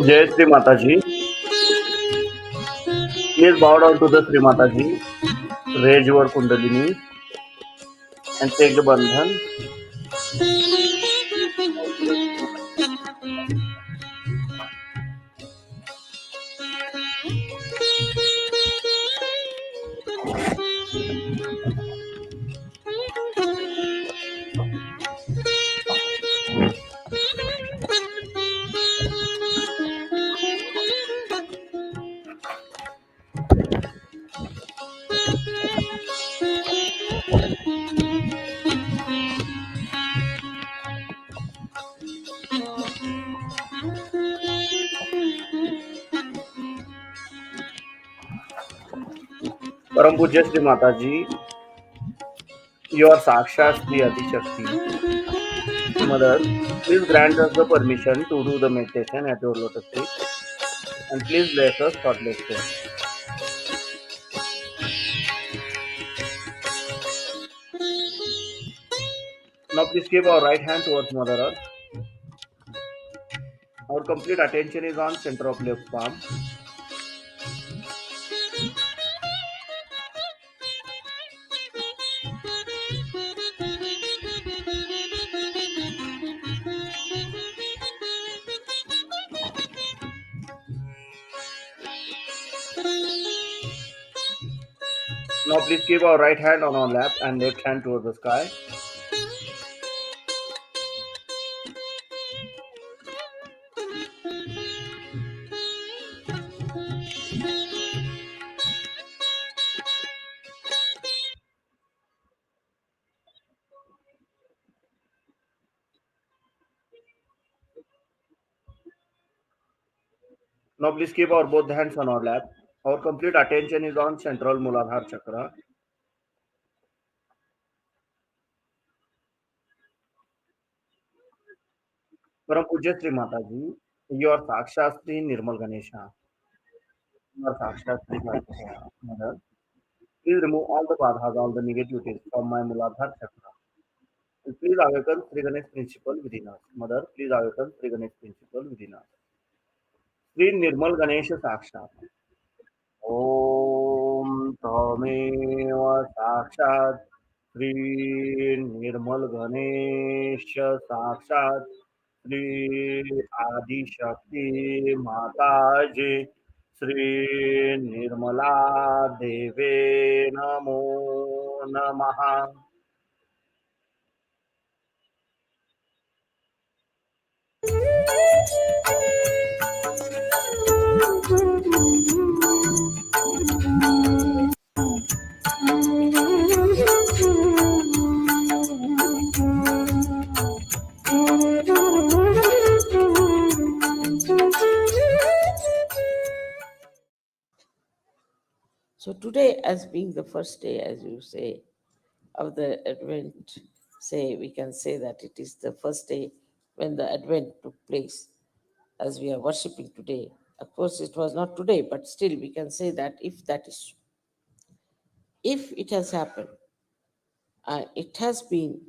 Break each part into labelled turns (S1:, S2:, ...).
S1: Jai Sri Mataji. Please bow down to the Sri Mataji. Raise your Kundalini and take the bandhan. Param Pujya Sri Mataji, you are Sakshat Sri Adishakti. Mother, please grant us the permission to do the meditation at your lotus feet and please bless us thoughtlessly. Now please keep our right hand towards Mother Earth. Our complete attention is on center of left palm. Now please keep our right hand on our lap and left hand towards the sky. Now please keep our both hands on our lap. Our complete attention is on central Muladhara chakra. Param Pujya Sri Mataji, you are Sakshat Sri Nirmal Ganesha. You are Sakshat Sri Ganesha. Mother, please remove all the badhas, all the negativities from my Muladhara chakra. And please awaken Sri Ganesh principle within us. Mother, please awaken Sri Ganesh principle within us. Sri Nirmal Ganesha Sakshat. ॐ त्वमेव साक्षात् श्री निर्मल गणेश साक्षात् श्री आदिशक्ति माताजी श्री निर्मला देवे नमो नमः.
S2: So today, as being the first day, as you say, of the Advent, we can say that it is the first day when the Advent took place, as we are worshipping today. Of course, it was not today, but still we can say that if that is, if it has happened, it has been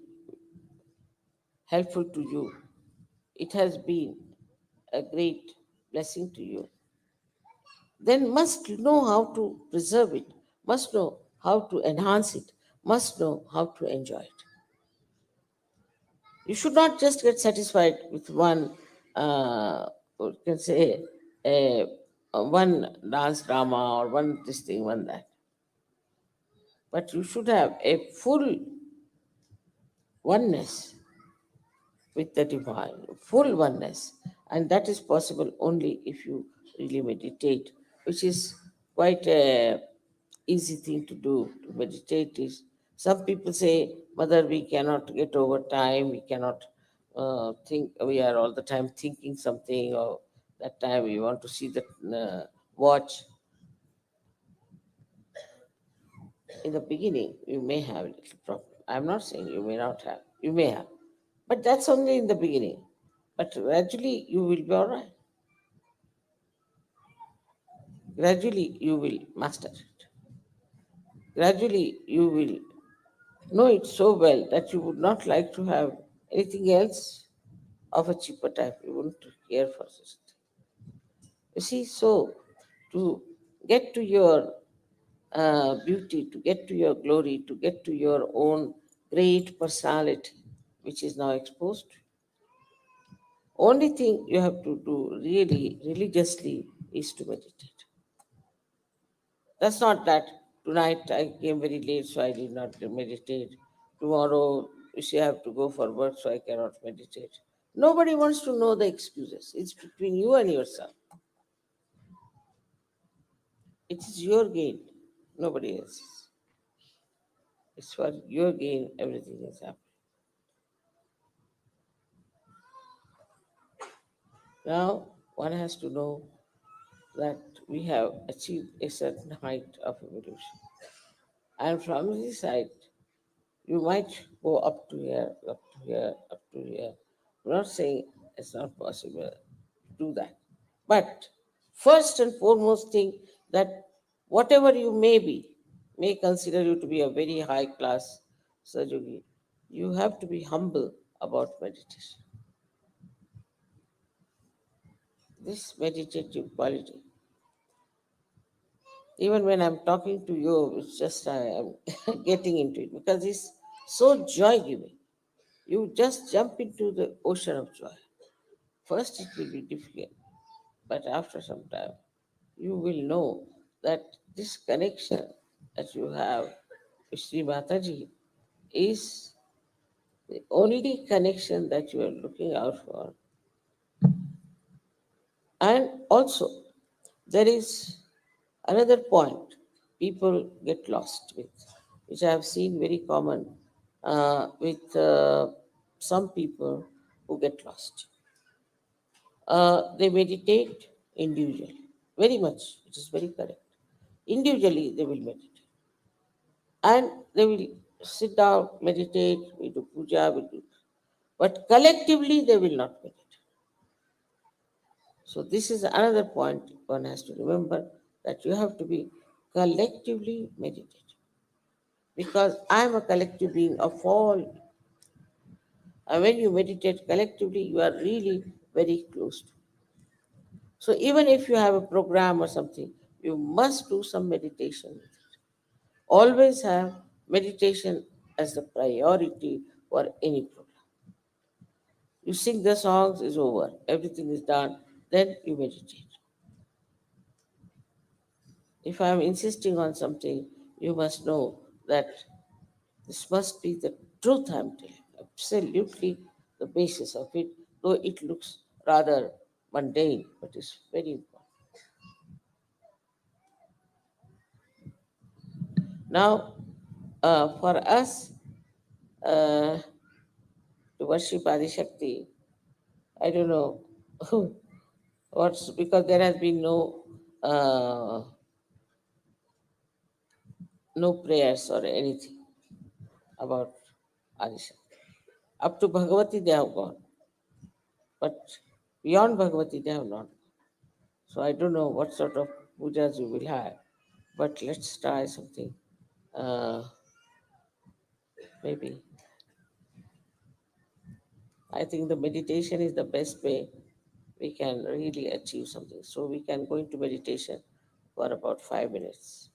S2: helpful to you, it has been a great blessing to you, then must know how to preserve it, must know how to enhance it, must know how to enjoy it. You should not just get satisfied with one, you can say, one dance drama or one this thing, one that. But you should have a full oneness with the divine, full oneness. And that is possible only if you really meditate, which is quite a easy thing to do. To meditate is, some people say, Mother, we cannot get over time, we cannot think, we are all the time thinking something, or that time we want to see the watch. In the beginning, you may have a little problem. I'm not saying you may not have, you may have. But that's only in the beginning. But gradually you will be all right. Gradually you will master it. Gradually you will know it so well that you would not like to have anything else of a cheaper type. You wouldn't care for such a thing. You see, so to get to your beauty, to get to your glory, to get to your own great personality, which is now exposed, only thing you have to do really religiously is to meditate. That's not that tonight I came very late, so I did not meditate. Tomorrow, you see, I have to go for work, so I cannot meditate. Nobody wants to know the excuses. It's between you and yourself. It is your gain, nobody else's. It's for your gain, everything is happening. Now, one has to know that we have achieved a certain height of evolution. And from this height, you might go up to here, up to here, up to here. I'm not saying it's not possible to do that. But first and foremost thing that whatever you may consider you to be a very high class Sahaja, you have to be humble about meditation. This meditative quality. Even when I'm talking to you, it's just I am getting into it because it's so joy giving. You just jump into the ocean of joy. First, it will be difficult, but after some time, you will know that this connection that you have with Sri Mataji is the only connection that you are looking out for. And also, there is another point people get lost with, which I have seen very common with some people who get lost. They meditate individually, very much, which is very correct. Individually, they will meditate. And they will sit down, meditate, we do puja, we do. But collectively, they will not meditate. So, this is another point one has to remember that you have to be collectively meditative. Because I am a collective being of all. And when you meditate collectively, you are really very close to. So even if you have a program or something, you must do some meditation. Always have meditation as the priority for any program. You sing the songs, is over, everything is done, then you meditate. If I am insisting on something, you must know that this must be the truth I'm telling, absolutely the basis of it, though it looks rather mundane, but it's very important. Now, for us uh, to worship Adi Shakti, I don't know what's because there has been uh, no prayers or anything about Adi Shakti. Up to Bhagavati they have gone, but beyond Bhagavati they have not. So I don't know what sort of pujas you will have, but let's try something. Uh, Maybe I think the meditation is the best way we can really achieve something. So we can go into meditation for about 5 minutes.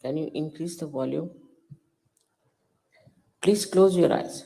S2: Can you increase the volume? Please close your eyes.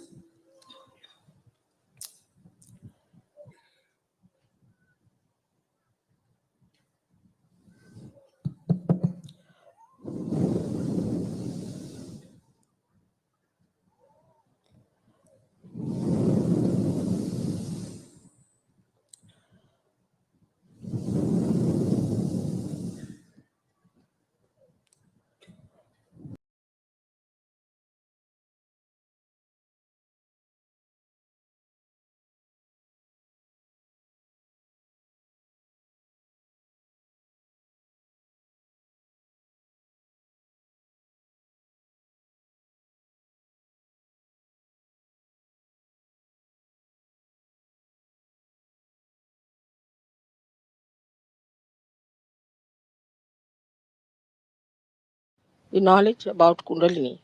S2: The knowledge about Kundalini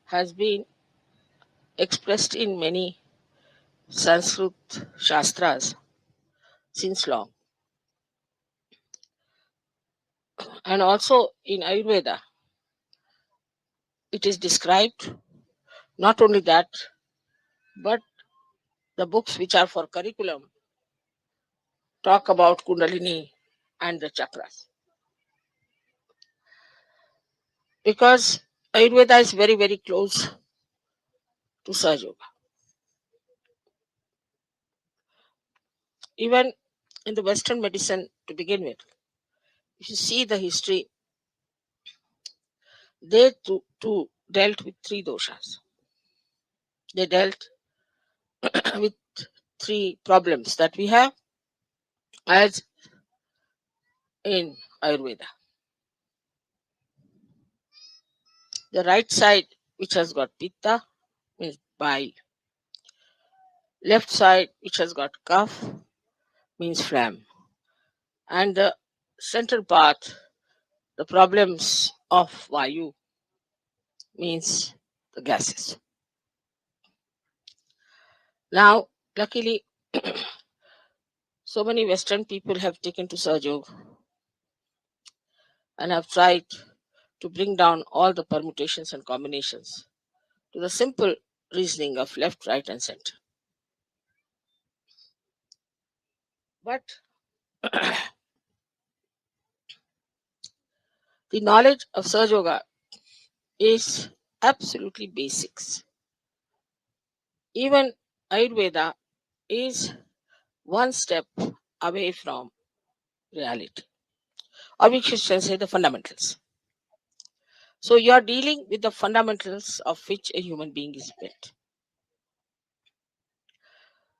S2: has been expressed in many Sanskrit Shastras since long, and also in Ayurveda. It is described. Not only that, but the books which are for curriculum talk about Kundalini and the chakras. Because Ayurveda is very, very close to Sahaja Yoga. Even in the Western medicine to begin with, if you see the history, they too dealt with three doshas. They dealt with three problems that we have as in Ayurveda. The right side, which has got pitta, means bile. Left side, which has got kapha, means phlegm. And the central part, the problems of vayu, means the gases. Now, luckily, so many Western people have taken to Sahaja Yoga and have tried to bring down all the permutations and combinations to the simple reasoning of left, right, and center. But the knowledge of Sahaja Yoga is absolutely basics. Even Ayurveda is one step away from reality, or we should say the fundamentals. So you are dealing with the fundamentals of which a human being is built.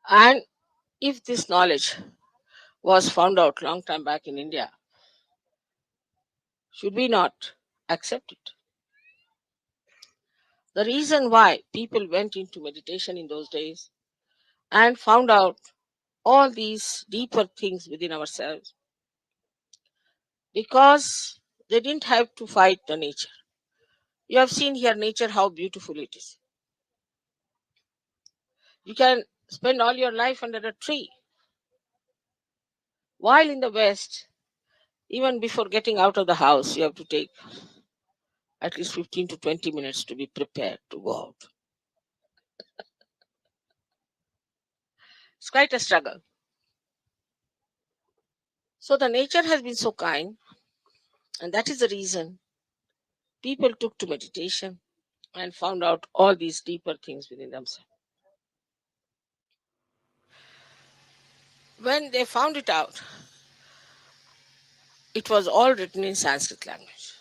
S2: And if this knowledge was found out long time back in India, should we not accept it? The reason why people went into meditation in those days and found out all these deeper things within ourselves, because they didn't have to fight the nature. You have seen here nature, how beautiful it is. You can spend all your life under a tree. While in the West, even before getting out of the house, you have to take at least 15 to 20 minutes to be prepared to go out. It's quite a struggle. So the nature has been so kind, and that is the reason people took to meditation and found out all these deeper things within themselves. When they found it out, it was all written in Sanskrit language.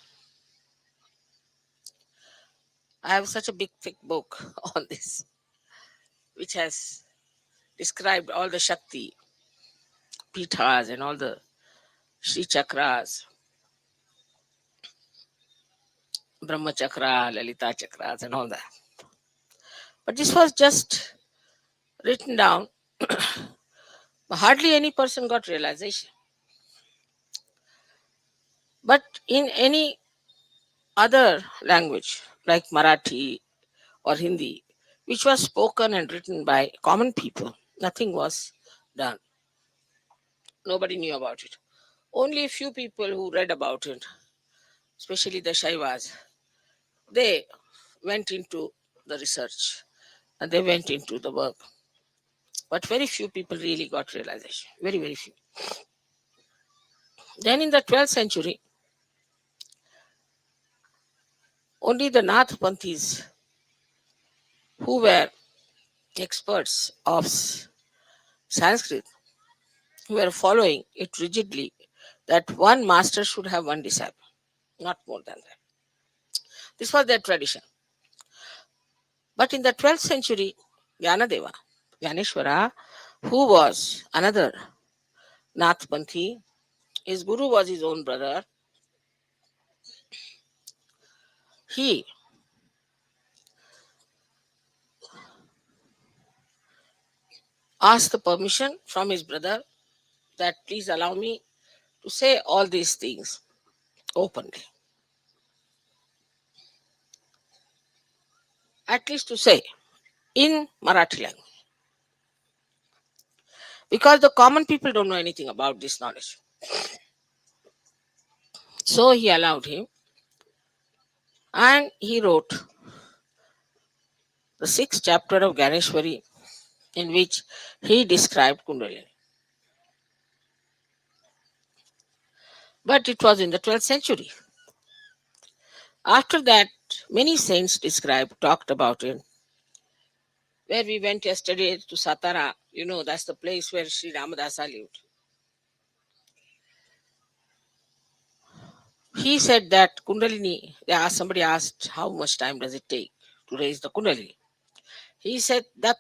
S2: I have such a big, thick book on this, which has described all the Shakti Pithas and all the Sri Chakras, Brahma Chakra, Lalita Chakras, and all that. But this was just written down. Hardly any person got realization. But in any other language, like Marathi or Hindi, which was spoken and written by common people, nothing was done. Nobody knew about it. Only a few people who read about it, especially the Shaivas, they went into the research and they went into the work. But very few people really got realization. Very, very few. Then in the 12th century, only the Nath Panthis, who were experts of Sanskrit, who were following it rigidly, that one master should have one disciple, not more than that. This was their tradition. But in the 12th century, Gyanadeva, Gyaneshwara, who was another Nath Panthi, his guru was his own brother. He asked the permission from his brother that please allow me to say all these things openly. at least to say, in Marathi language, because the common people don't know anything about this knowledge. So he allowed him, and he wrote the sixth chapter of Ganeshwari, in which he described Kundalini. But it was in the 12th century. After that, many saints talked about it. Where we went yesterday to Satara, that's the place where Sri Ramadasa lived. He said that Kundalini, somebody asked how much time does it take to raise the Kundalini. He said that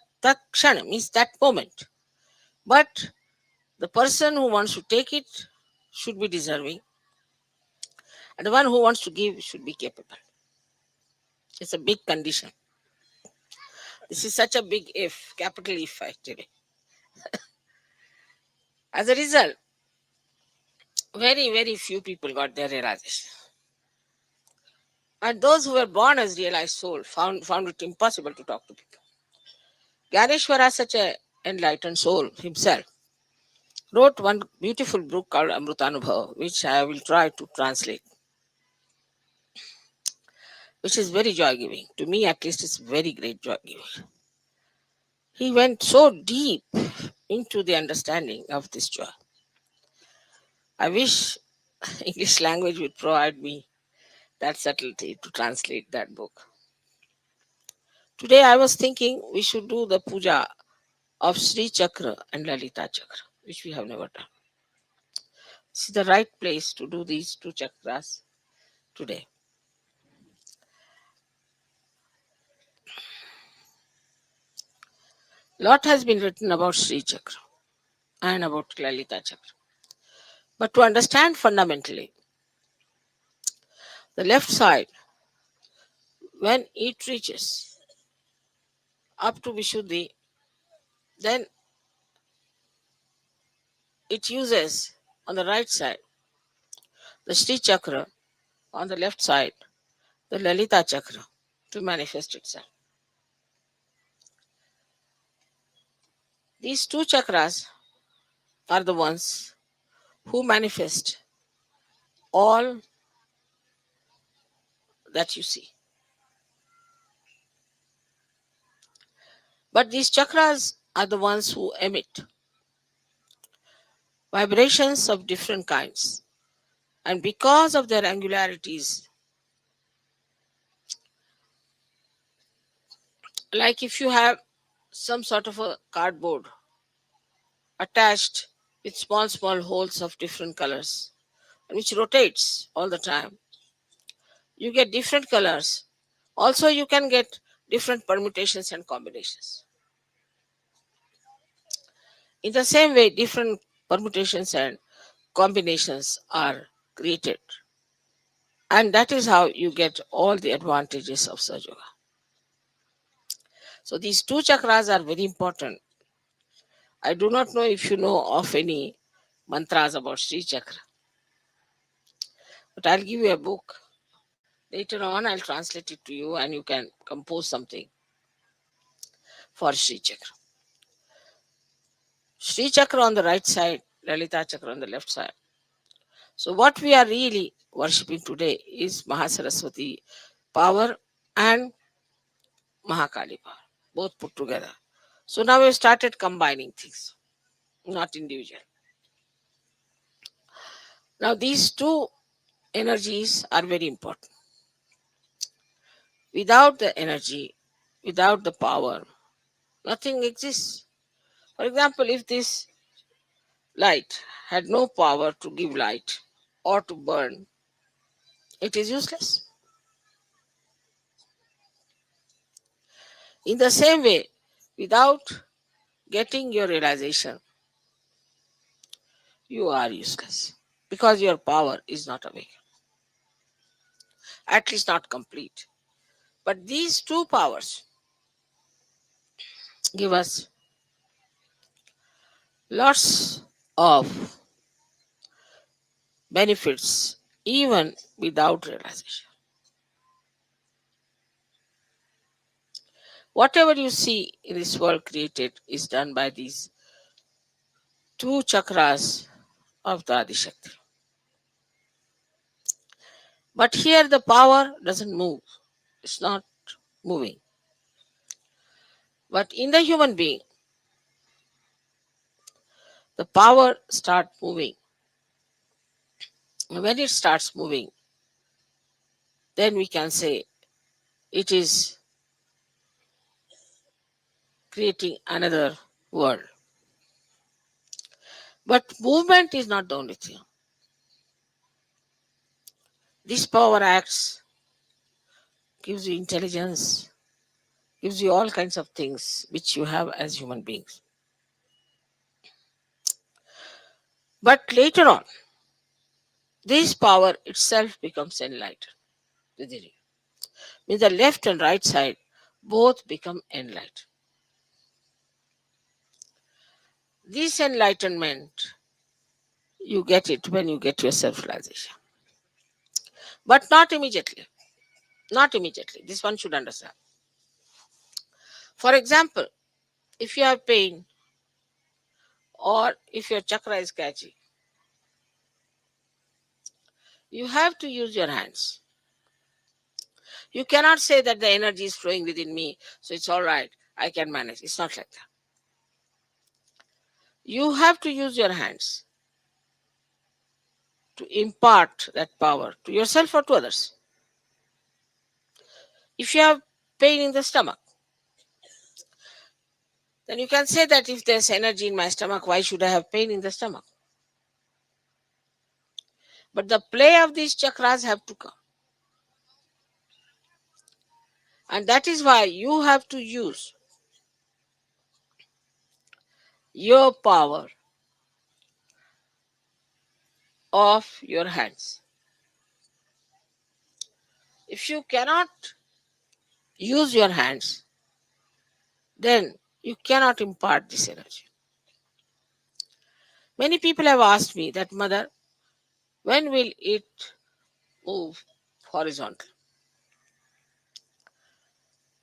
S2: kshana means that moment. But the person who wants to take it should be deserving, and the one who wants to give should be capable. It's a big condition. This is such a big if, capital if actually. As a result, very, very few people got their realization. And those who were born as realized soul found it impossible to talk to people. Ganeshwara, such a enlightened soul himself, wrote one beautiful book called Amrutanubhava, which I will try to translate, which is very joy giving. To me, at least, it's very great joy giving. He went so deep into the understanding of this joy. I wish English language would provide me that subtlety to translate that book. Today, I was thinking we should do the puja of Sri Chakra and Lalita Chakra, which we have never done. This is the right place to do these two chakras today. Lot has been written about Sri Chakra and about Lalita Chakra. But to understand fundamentally, the left side, when it reaches up to Vishuddhi, then it uses on the right side the Sri Chakra, on the left side the Lalita Chakra to manifest itself. These two chakras are the ones who manifest all that you see. But these chakras are the ones who emit vibrations of different kinds. And because of their angularities, like if you have some sort of a cardboard attached with small, small holes of different colors, which rotates all the time, you get different colors. Also, you can get different permutations and combinations. In the same way, different permutations and combinations are created. And that is how you get all the advantages of Sahaja Yoga. So these two chakras are very important. I do not know if you know of any mantras about Sri Chakra, but I'll give you a book. Later on, I'll translate it to you and you can compose something for Sri Chakra. Sri Chakra on the right side, Lalita Chakra on the left side. So what we are really worshipping today is Mahasaraswati power and Mahakali power, both put together. So now we've started combining things, not individual. Now these two energies are very important. Without the energy, without the power, nothing exists. For example, if this light had no power to give light or to burn, it is useless. In the same way, without getting your realization, you are useless because your power is not awake, at least not complete. But these two powers give us lots of benefits even without realization. Whatever you see in this world created is done by these two chakras of the Adishakti. But here the power doesn't move, it's not moving. But in the human being, the power starts moving. When it starts moving, then we can say it is creating another world. But movement is not the only thing. This power acts, gives you intelligence, gives you all kinds of things which you have as human beings. But later on, this power itself becomes enlightened within you. Means the left and right side both become enlightened. This enlightenment, you get it when you get your self realization. But not immediately. Not immediately. This one should understand. For example, if you have pain or if your chakra is catchy, you have to use your hands. You cannot say that the energy is flowing within me, so it's all right, I can manage. It's not like that. You have to use your hands to impart that power to yourself or to others. If you have pain in the stomach, then you can say that if there's energy in my stomach, why should I have pain in the stomach? But the play of these chakras have to come. And that is why you have to use your power of your hands. If you cannot use your hands, then you cannot impart this energy. Many people have asked me that, Mother, when will it move horizontal?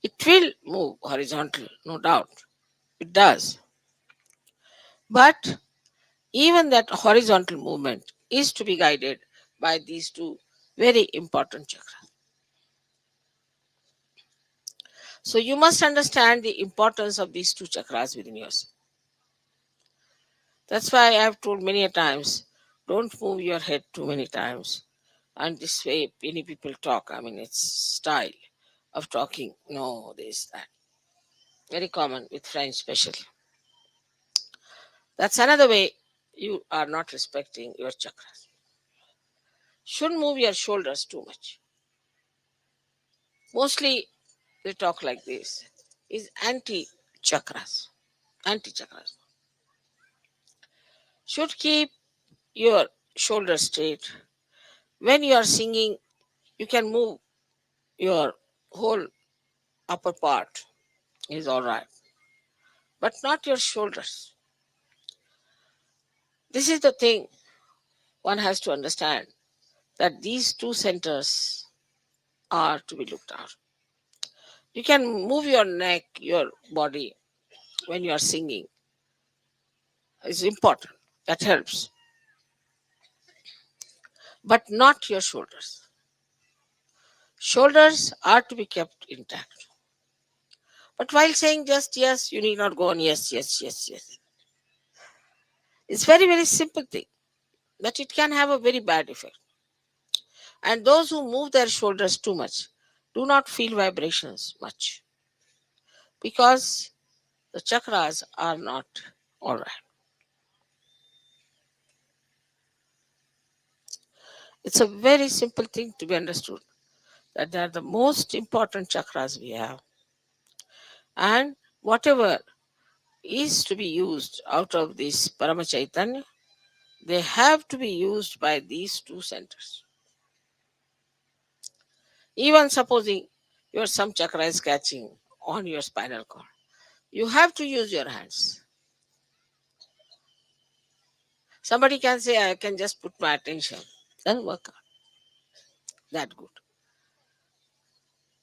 S2: It will move horizontal, no doubt. It does. But even that horizontal movement is to be guided by these two very important chakras. So you must understand the importance of these two chakras within yourself. That's why I have told many a times, don't move your head too many times. And this way many people talk. I mean, it's style of talking. No, this, that. Very common with French especially. That's another way you are not respecting your chakras. Shouldn't move your shoulders too much. Mostly they talk like this. Is anti-chakras. Anti-chakras. Should keep your shoulders straight. When you are singing, you can move your whole upper part is all right, but not your shoulders. This is the thing one has to understand, that these two centers are to be looked at. You can move your neck, your body when you are singing. It's important. That helps. But not your shoulders. Shoulders are to be kept intact. But while saying just yes, you need not go on yes, yes, yes, yes. It's very, very simple thing, but it can have a very bad effect. And those who move their shoulders too much do not feel vibrations much because the chakras are not all right. It's a very simple thing to be understood, that they are the most important chakras we have. And whatever is to be used out of this Paramachaitanya, they have to be used by these two centers. Even supposing your some chakra is catching on your spinal cord, you have to use your hands. Somebody can say, I can just put my attention. Doesn't work out that good.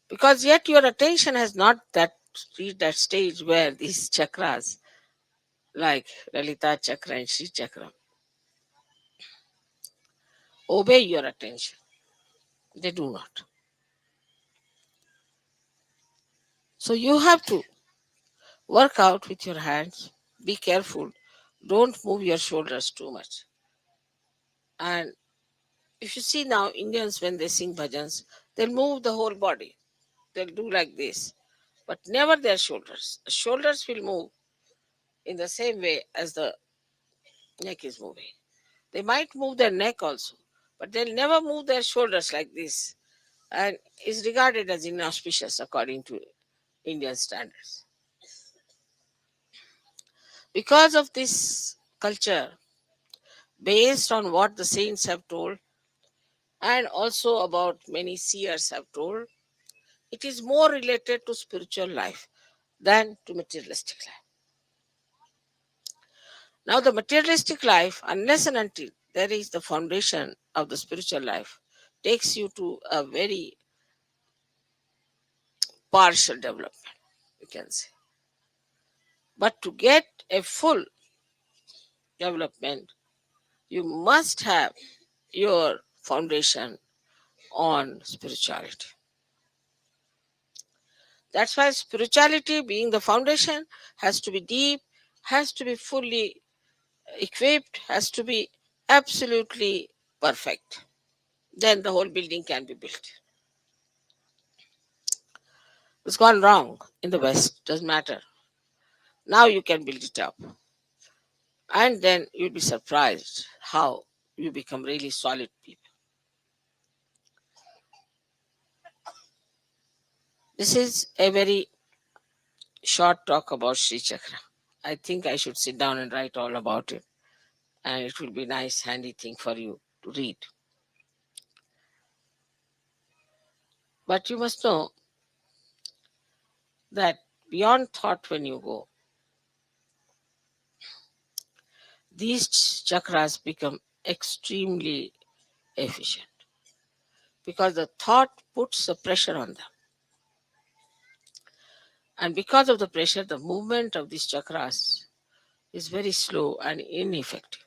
S2: Because yet your attention has not that reach that stage where these chakras, like Lalita chakra and Sri chakra, obey your attention. They do not. So you have to work out with your hands. Be careful. Don't move your shoulders too much. And if you see now, Indians, when they sing bhajans, they'll move the whole body. They'll do like this, but never their shoulders. The shoulders will move in the same way as the neck is moving. They might move their neck also, but they'll never move their shoulders like this, and is regarded as inauspicious according to Indian standards. Because of this culture, based on what the saints have told, and also about many seers have told, it is more related to spiritual life than to materialistic life. Now, the materialistic life, unless and until there is the foundation of the spiritual life, takes you to a very partial development, you can say. But to get a full development, you must have your foundation on spirituality. That's why spirituality, being the foundation, has to be deep, has to be fully equipped, has to be absolutely perfect. Then the whole building can be built. It's gone wrong in the West, doesn't matter. Now you can build it up. And then you'll be surprised how you become really solid people. This is a very short talk about Sri Chakra. I think I should sit down and write all about it. And it will be a nice, handy thing for you to read. But you must know that beyond thought, when you go, these chakras become extremely efficient because the thought puts the pressure on them. And because of the pressure, the movement of these chakras is very slow and ineffective.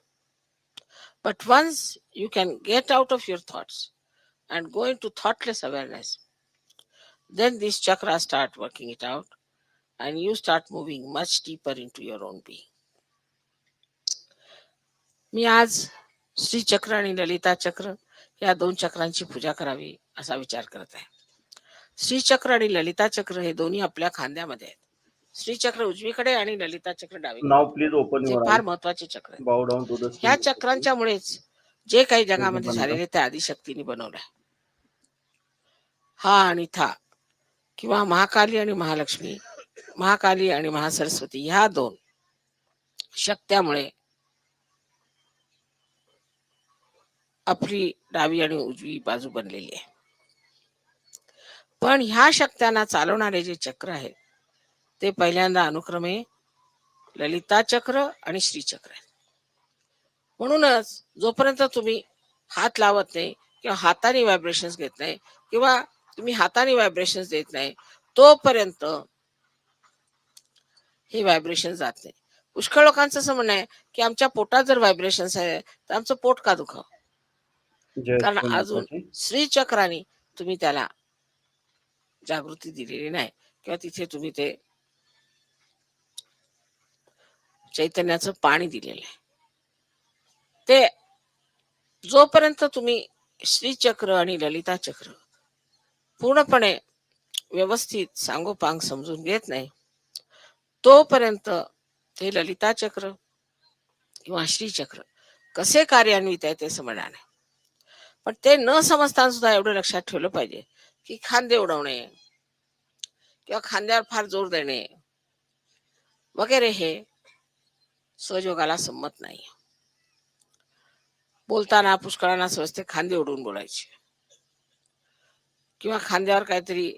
S2: But once you can get out of your thoughts and go into thoughtless awareness, then these chakras start working it out and you start moving much deeper into your own being. मी आज श्री चक्र आणि ललिता चक्र या दोन चक्रांची पूजा करावी असा विचार करत आहे. श्री चक्र आणि ललिता चक्र हे दोन्ही आपल्या खांद्यामध्ये आहेत. श्री चक्र उजवीकडे आणि ललिता चक्र डावीकडे,
S1: Now please open
S2: J
S1: your
S2: far
S1: eyes.
S2: महत्वाचे चक्र आहेत.
S1: Bow down to the
S2: ह्या
S1: ceiling.
S2: चक्रांच्या मुळेच जे काही
S1: डोळे
S2: जगामध्ये
S1: बंद करा.
S2: झालेले ते आदिशक्तीने बनवलंय. हा आणि था किंवा महाकाली आणि महालक्ष्मी, महाकाली आणि महासरस्वती ह्या दोन शक्त्यामुळे आपली डावी आणि उजवी बाजू बनलेली आहे. पण ह्या शक्त्यांना चालवणारे जे चक्र आहेत ते पहिल्यांदा अनुक्रमे ललिता चक्र आणि श्री चक्र आहेत. म्हणूनच जोपर्यंत तुम्ही हात लावत नाही किंवा हाताने व्हायब्रेशन्स घेत नाही किंवा तुम्ही हाताने व्हायब्रेशन्स देत नाही तोपर्यंत हे व्हायब्रेशन जात नाही. पुष्कळ लोकांचं असं म्हणणं आहे की आमच्या पोटात जर व्हायब्रेशन्स आहे तर आमचं पोट का दुखाव,
S1: जय
S2: कारण
S1: श्री
S2: अजून
S1: माताजी.
S2: श्री चक्राने तुम्ही त्याला जागृती दिलेली नाही किंवा तिथे तुम्ही ते चैतन्याचं पाणी दिलेलं आहे. ते जोपर्यंत तुम्ही श्री चक्र आणि ललिता चक्र पूर्णपणे व्यवस्थित सांगोपांग समजून घेत नाही तोपर्यंत ते ललिता चक्र किंवा श्री चक्र कसे कार्यान्वित आहे ते समजणार नाही. पण ते न समजताना सुद्धा एवढं लक्षात ठेवलं पाहिजे की खांदे उडवणे किंवा खांद्यावर फार जोर देणे वगैरे हे सहजयोगाला संमत नाही. बोलताना पुष्कळांना समजते खांदे उडवून बोलायचे किंवा खांद्यावर काहीतरी